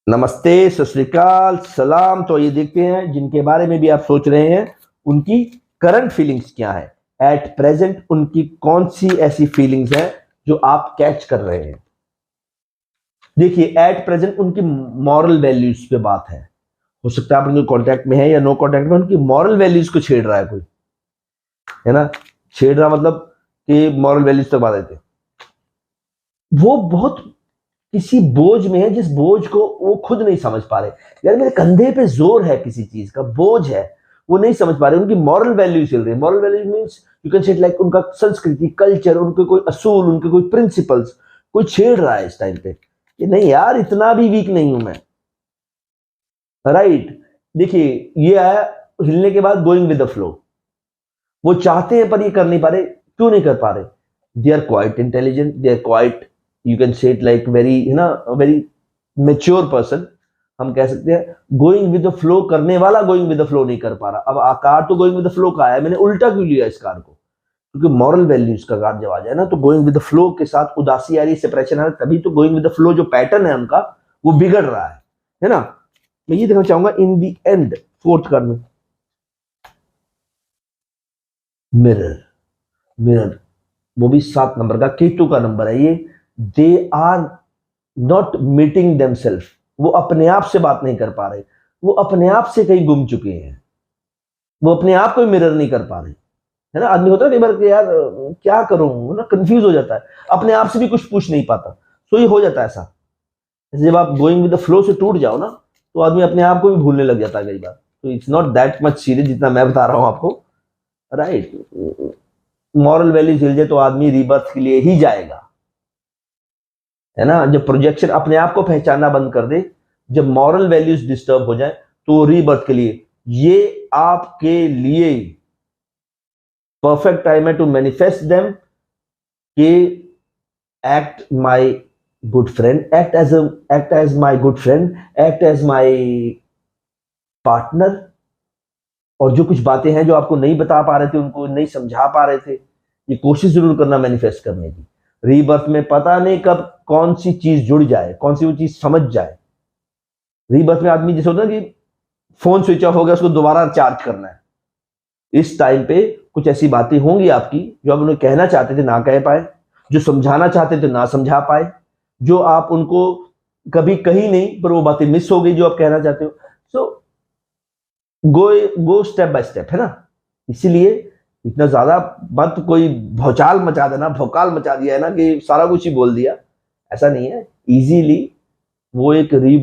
नमस्ते, सत श्री अकाल, सलाम। तो ये देखते हैं जिनके बारे में भी आप सोच रहे हैं उनकी करंट फीलिंग्स क्या है, एट प्रेजेंट उनकी कौन सी ऐसी फीलिंग्स है जो आप कैच कर रहे हैं। देखिए, एट प्रेजेंट उनकी मॉरल वैल्यूज पे बात है। हो सकता है आप उनके कांटेक्ट में है या नो कांटेक्ट में, उनकी मॉरल वैल्यूज को छेड़ रहा है कोई, है ना। छेड़ रहा मतलब कि मॉरल वैल्यूज तक बात आती है। वो बहुत किसी बोझ में है जिस बोझ को वो खुद नहीं समझ पा रहे। यार मेरे कंधे पे जोर है, किसी चीज का बोझ है, वो नहीं समझ पा रहे। उनकी मॉरल वैल्यू चल रही है। Moral value means you can से लाइक उनका संस्कृति, कल्चर, उनके कोई असूल, उनके कोई प्रिंसिपल्स कोई छेड़ रहा है इस टाइम पे कि नहीं यार इतना भी वीक नहीं हूं मैं। राइट। देखिए, ये आया हिलने के बाद गोइंग विद द फ्लो। वो चाहते हैं पर ये कर नहीं पा रहे। क्यों नहीं कर पा रहे? They are quite intelligent, they are quite, you can say it like very, है ना, वेरी मेच्योर पर्सन, हम कह सकते हैं। गोइंग विद द फ्लो करने वाला गोइंग विद द फ्लो नहीं कर पा रहा। अब आकार तो गोइंग विद द फ्लो का है, मैंने उल्टा क्यों लिया इस कार को? क्योंकि मॉरल वैल्यूज का कार जब आ जाए ना तो गोइंग विद द फ्लो के साथ उदासी आ रही, सेपरेशन आ रही, तभी तो गोइंग विद द फ्लो जो पैटर्न है उनका वो बिगड़ रहा है ना। मैं ये देखना चाहूंगा इन दी एंड, फोर्थ कार्ड में मिरर। मिरर, वो भी 7 नंबर का, केतु का नंबर है ये। They are not meeting themselves. वो अपने आप से बात नहीं कर पा रहे। वो अपने आप से कहीं गुम चुके हैं। वो अपने आप को मिरर नहीं कर पा रहे, है ना। आदमी होता है कई बार कि यार क्या करूं ना, कंफ्यूज हो जाता है, अपने आप से भी कुछ पूछ नहीं पाता। तो ये हो जाता है ऐसा। जब आप गोइंग विद द फ्लो से टूट जाओ ना तो आदमी अपने आप को भी भूलने लग जाता है कई बार। तो it's not that much serious जितना मैं बता रहा हूं आपको। राइट। मॉरल वैल्यू हिल जाए तो आदमी रीबर्थ के लिए ही जाएगा, है ना। जब प्रोजेक्शन अपने आप को पहचानना बंद कर दे, जब मॉरल वैल्यूज डिस्टर्ब हो जाए तो रीबर्थ के लिए, ये आपके लिए परफेक्ट टाइम है टू मैनिफेस्ट देम कि act my good friend, act as my good friend, act as my partner. और जो कुछ बातें हैं जो आपको नहीं बता पा रहे थे, उनको नहीं समझा पा रहे थे, ये कोशिश जरूर करना मैनिफेस्ट करने की। रीबर्थ में पता नहीं कब कौन सी चीज जुड़ जाए, कौन सी वो चीज समझ जाए। रीबर्थ में आदमी जैसे होता है कि फोन स्विच ऑफ हो गया, उसको दोबारा चार्ज करना है। इस टाइम पे कुछ ऐसी बातें होंगी आपकी जो आप उन्हें कहना चाहते थे ना कह पाए, जो समझाना चाहते थे ना समझा पाए, जो आप उनको कभी कही नहीं पर वो बातें मिस हो गई जो आप कहना चाहते हो। सो गो गो स्टेप बाय स्टेप, है ना। इसीलिए इतना ज्यादा मत कोई भौचाल मचा देना, भौकाल मचा दिया है ना कि सारा कुछ ही बोल दिया। ऐसा नहीं है। इजीली वो एक री